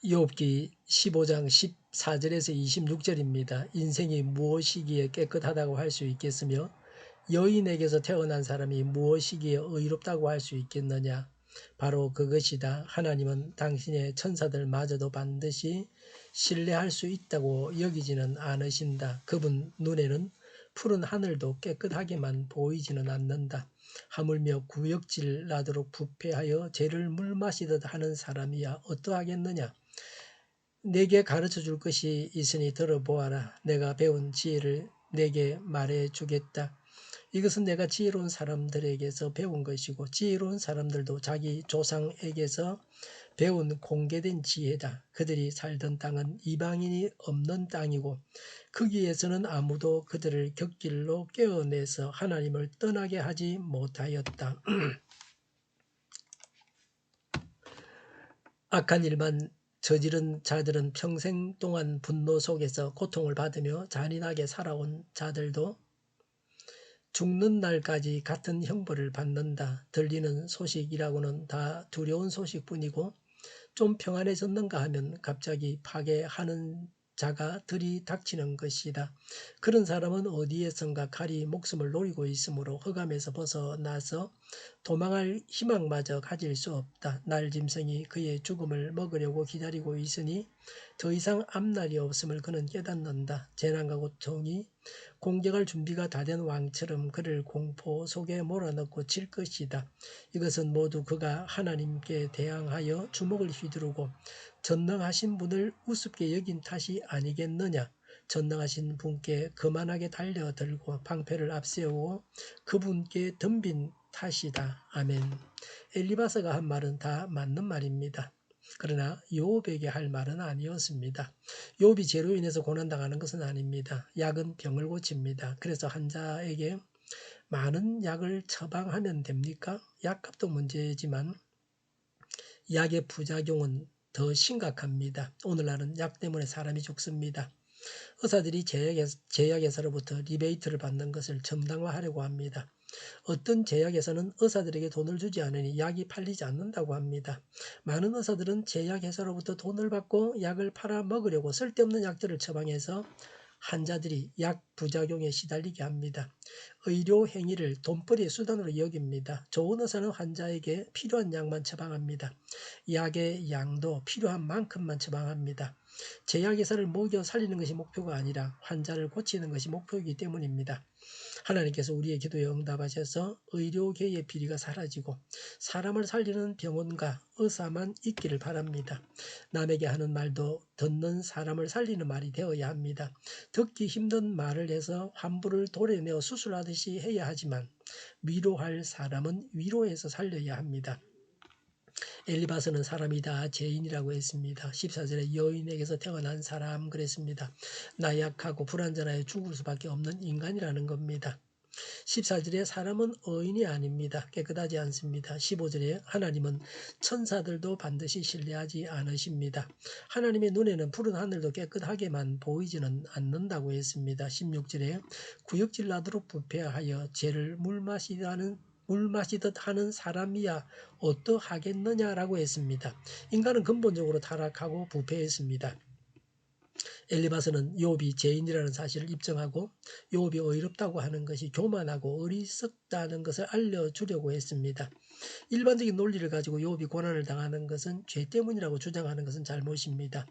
욥기 15장 14절에서 26절입니다. 인생이 무엇이기에 깨끗하다고 할 수 있겠으며 여인에게서 태어난 사람이 무엇이기에 의롭다고 할 수 있겠느냐. 바로 그것이다. 하나님은 당신의 천사들마저도 반드시 신뢰할 수 있다고 여기지는 않으신다. 그분 눈에는 푸른 하늘도 깨끗하게만 보이지는 않는다. 하물며 구역질 나도록 부패하여 죄를 물마시듯 하는 사람이야 어떠하겠느냐. 내게 가르쳐 줄 것이 있으니 들어보아라. 내가 배운 지혜를 내게 말해 주겠다. 이것은 내가 지혜로운 사람들에게서 배운 것이고 지혜로운 사람들도 자기 조상에게서 배운 공개된 지혜다. 그들이 살던 땅은 이방인이 없는 땅이고 거기에서는 아무도 그들을 곁길로 꿰어내서 하나님을 떠나게 하지 못하였다. 악한 일만 저지른 자들은 평생 동안 분노 속에서 고통을 받으며 잔인하게 살아온 자들도 죽는 날까지 같은 형벌을 받는다. 들리는 소식이라고는 다 두려운 소식뿐이고 좀 평안해졌는가 하면 갑자기 파괴하는 자가 들이닥치는 것이다. 그런 사람은 어디에선가 칼이 목숨을 노리고 있으므로 흑암에서 벗어나서 도망할 희망마저 가질 수 없다. 날짐승이 그의 죽음을 먹으려고 기다리고 있으니 더 이상 앞날이 없음을 그는 깨닫는다. 재난과 고통이 공격할 준비가 다 된 왕처럼 그를 공포 속에 몰아넣고 칠 것이다. 이것은 모두 그가 하나님께 대항하여 주먹을 휘두르고 전능하신 분을 우습게 여긴 탓이 아니겠느냐. 전능하신 분께 거만하게 달려들고 방패를 앞세우고 그분께 덤빈 탓이다. 아멘. 엘리바스가 한 말은 다 맞는 말입니다. 그러나 욥에게 할 말은 아니었습니다. 욥이 죄로 인해서 고난당하는 것은 아닙니다. 약은 병을 고칩니다. 그래서 환자에게 많은 약을 처방하면 됩니까? 약값도 문제지만 약의 부작용은 더 심각합니다. 오늘날은 약 때문에 사람이 죽습니다. 의사들이 제약회사로부터 리베이트를 받는 것을 정당화하려고 합니다. 어떤 제약회사는 의사들에게 돈을 주지 않으니 약이 팔리지 않는다고 합니다. 많은 의사들은 제약회사로부터 돈을 받고 약을 팔아 먹으려고 쓸데없는 약들을 처방해서 환자들이 약 부작용에 시달리게 합니다. 의료 행위를 돈벌이의 수단으로 여깁니다. 좋은 의사는 환자에게 필요한 약만 처방합니다. 약의 양도 필요한 만큼만 처방합니다. 제약회사를 먹여 살리는 것이 목표가 아니라 환자를 고치는 것이 목표이기 때문입니다. 하나님께서 우리의 기도에 응답하셔서 의료계의 비리가 사라지고 사람을 살리는 병원과 의사만 있기를 바랍니다. 남에게 하는 말도 듣는 사람을 살리는 말이 되어야 합니다. 듣기 힘든 말을 해서 환부를 도려내어 수술하듯이 해야 하지만 위로할 사람은 위로해서 살려야 합니다. 엘리바스는 사람이 다 죄인이라고 했습니다. 14절에 여인에게서 태어난 사람 그랬습니다. 나약하고 불완전하여 죽을 수밖에 없는 인간이라는 겁니다. 14절에 사람은 의인이 아닙니다. 깨끗하지 않습니다. 15절에 하나님은 천사들도 반드시 신뢰하지 않으십니다. 하나님의 눈에는 푸른 하늘도 깨끗하게만 보이지는 않는다고 했습니다. 16절에 구역질 나도록 부패하여 죄를 물마시듯 하는 사람이야 어떠하겠느냐라고 했습니다. 인간은 근본적으로 타락하고 부패했습니다. 엘리바스는 욥이 죄인이라는 사실을 입증하고 욥이 의롭다고 하는 것이 교만하고 어리석다는 것을 알려주려고 했습니다. 일반적인 논리를 가지고 욥이 고난을 당하는 것은 죄 때문이라고 주장하는 것은 잘못입니다.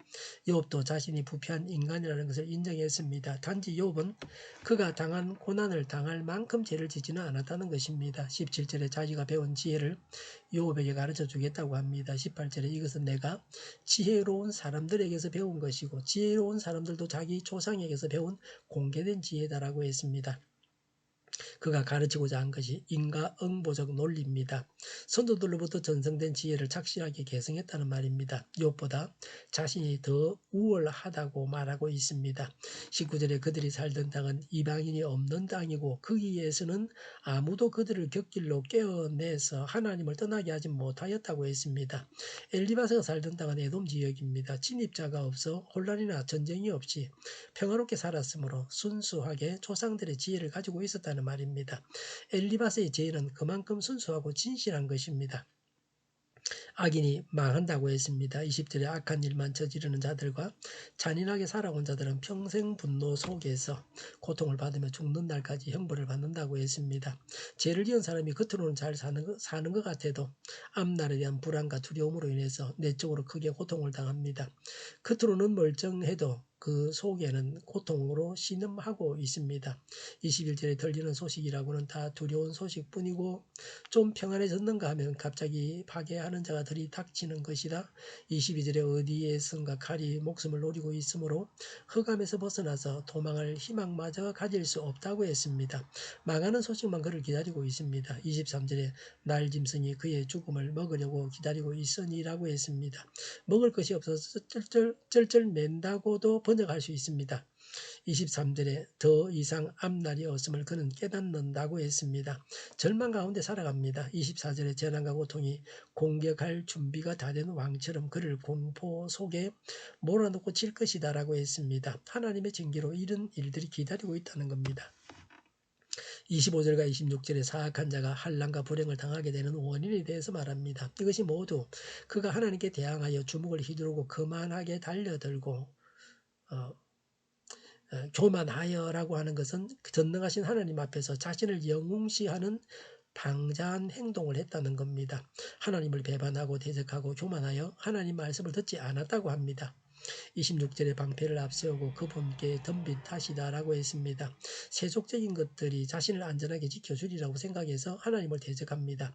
욥도 자신이 부패한 인간이라는 것을 인정했습니다. 단지 욥은 그가 당한 고난을 당할 만큼 죄를 짓지는 않았다는 것입니다. 17절에 자기가 배운 지혜를 욥에게 가르쳐 주겠다고 합니다. 18절에 이것은 내가 지혜로운 사람들에게서 배운 것이고 지혜로운 사람들도 자기 조상에게서 배운 공개된 지혜다라고 했습니다. 그가 가르치고자 한 것이 인과응보적 논리입니다. 선조들로부터 전승된 지혜를 착실하게 계승했다는 말입니다. 욥보다 자신이 더 우월하다고 말하고 있습니다. 19절에 그들이 살던 땅은 이방인이 없는 땅이고 거기에서는 아무도 그들을 곁길로 꿰어내서 하나님을 떠나게 하지 못하였다고 했습니다. 엘리바스가 살던 땅은 에돔 지역입니다. 진입자가 없어 혼란이나 전쟁이 없이 평화롭게 살았으므로 순수하게 조상들의 지혜를 가지고 있었다는 말입니다. 엘리바스의 지혜는 그만큼 순수하고 진실한 것입니다. 악인이 망한다고 했습니다. 20절에 악한 일만 저지르는 자들과 잔인하게 살아온 자들은 평생 분노 속에서 고통을 받으며 죽는 날까지 형벌을 받는다고 했습니다. 죄를 지은 사람이 겉으로는 잘 사는 것 같아도 앞날에 대한 불안과 두려움으로 인해서 내적으로 크게 고통을 당합니다. 겉으로는 멀쩡해도 그 속에는 고통으로 신음하고 있습니다. 21절에 들리는 소식이라고는 다 두려운 소식뿐이고 좀 평안해졌는가 하면 갑자기 파괴하는 자가 들이닥치는 것이다. 22절에 어디에선가 칼이 목숨을 노리고 있으므로 흑암에서 벗어나서 도망할 희망마저 가질 수 없다고 했습니다. 망하는 소식만 그를 기다리고 있습니다. 23절에 날짐승이 그의 죽음을 먹으려고 기다리고 있으니라고 했습니다. 먹을 것이 없어서 쩔쩔 맨다고도 번역할 수 있습니다. 23절에 더 이상 앞날이 없음을 그는 깨닫는다고 했습니다. 절망 가운데 살아갑니다. 24절에 재난과 고통이 공격할 준비가 다 된 왕처럼 그를 공포 속에 몰아넣고 칠 것이다 라고 했습니다. 하나님의 징계로 이런 일들이 기다리고 있다는 겁니다. 25절과 26절에 사악한 자가 환난과 불행을 당하게 되는 원인에 대해서 말합니다. 이것이 모두 그가 하나님께 대항하여 주먹을 휘두르고 거만하게 달려들고 교만하여라고 하는 것은 전능하신 하나님 앞에서 자신을 영웅시하는 방자한 행동을 했다는 겁니다. 하나님을 배반하고 대적하고 교만하여 하나님 말씀을 듣지 않았다고 합니다. 26절에 방패를 앞세우고 그분께 덤빈 탓이다라고 했습니다. 세속적인 것들이 자신을 안전하게 지켜주리라고 생각해서 하나님을 대적합니다.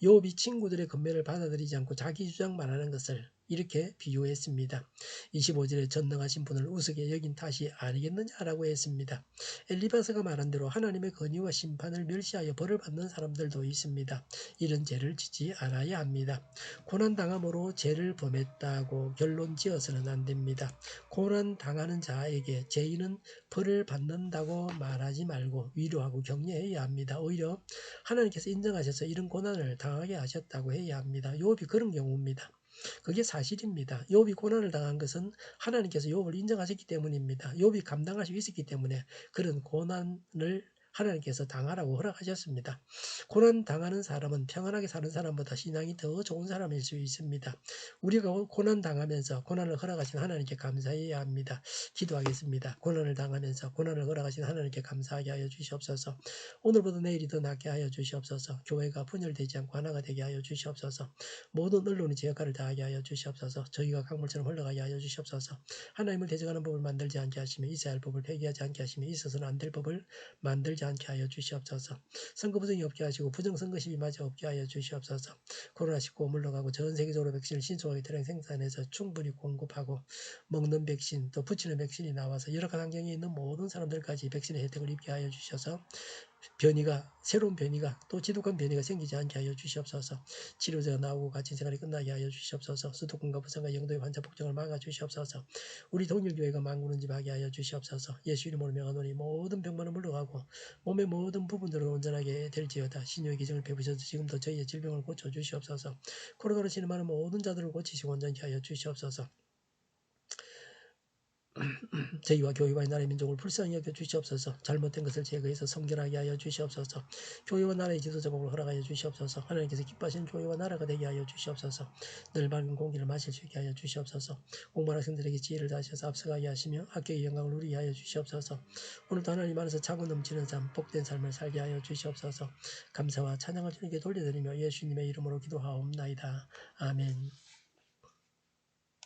욥이 친구들의 권면을 받아들이지 않고 자기 주장만 하는 것을 이렇게 비유했습니다. 25절에 전능하신 분을 우습게 여긴 탓이 아니겠느냐라고 했습니다. 엘리바스가 말한 대로 하나님의 건의와 심판을 멸시하여 벌을 받는 사람들도 있습니다. 이런 죄를 짓지 않아야 합니다. 고난당함으로 죄를 범했다고 결론 지어서는 안 됩니다. 고난당하는 자에게 죄인은 벌을 받는다고 말하지 말고 위로하고 격려해야 합니다. 오히려 하나님께서 인정하셔서 이런 고난을 당하게 하셨다고 해야 합니다. 욥이 그런 경우입니다. 그게 사실입니다. 욥이 고난을 당한 것은 하나님께서 욥을 인정하셨기 때문입니다. 욥이 감당할 수 있었기 때문에 그런 고난을 하나님께서 당하라고 허락하셨습니다. 고난 당하는 사람은 평안하게 사는 사람보다 신앙이 더 좋은 사람일 수 있습니다. 우리가 고난 당하면서 고난을 허락하신 하나님께 감사해야 합니다. 기도하겠습니다. 고난을 당하면서 고난을 허락하신 하나님께 감사하게 하여 주시옵소서. 오늘보다 내일이 더 낫게 하여 주시옵소서. 교회가 분열되지 않고 하나가 되게 하여 주시옵소서. 모든 언론이 제 역할을 다하게 하여 주시옵소서. 저희가 강물처럼 흘러가게 하여 주시옵소서. 하나님을 대적하는 법을 만들지 않게 하시며 있어야 할 법을 폐기하지 않게 하시며 있어서는 안 될 법을 만들지 않게 하여 주시옵소서. 선거 부정이 없게 하시고 부정선거 시비마저 없게 하여 주시옵소서. 코로나19 물러가고 전 세계적으로 백신을 신속하게 대량 생산해서 충분히 공급하고 먹는 백신 또 붙이는 백신이 나와서 열악한 환경에 있는 모든 사람들까지 백신의 혜택을 입게 하여 주셔서 새로운 변이가 또 지독한 변이가 생기지 않게 하여 주시옵소서. 치료제가 나오고 갇힌 생활이 끝나게 하여 주시옵소서. 수도권과 부산과 영도의 환자 폭정을 막아 주시옵소서. 우리 동일교회가 망구는집하게 하여 주시옵소서. 예수 이름으로 명하노니 모든 병만은 물러가고 몸의 모든 부분들은 온전하게 될지어다. 신유의 기정을 베푸셔서 지금도 저희의 질병을 고쳐 주시옵소서. 코로나로 신음하는 모든 자들을 고치시고 온전케 하여 주시옵소서. 저희와 교회와 나라의 민족을 불쌍히 여겨 주시옵소서. 잘못된 것을 제거해서 성결하게 하여 주시옵소서. 교회와 나라의 지도자복을 허락하여 주시옵소서. 하나님께서 기뻐하시는 교회와 나라가 되게 하여 주시옵소서. 늘 맑은 공기를 마실 수 있게 하여 주시옵소서. 공부한 학생들에게 지혜를 다하셔서 앞서가게 하시며 학교의 영광을 누리게 하여 주시옵소서. 오늘도 하나님 안에서 차고 넘치는 삶, 복된 삶을 살게 하여 주시옵소서. 감사와 찬양을 주님께 돌려드리며 예수님의 이름으로 기도하옵나이다. 아멘.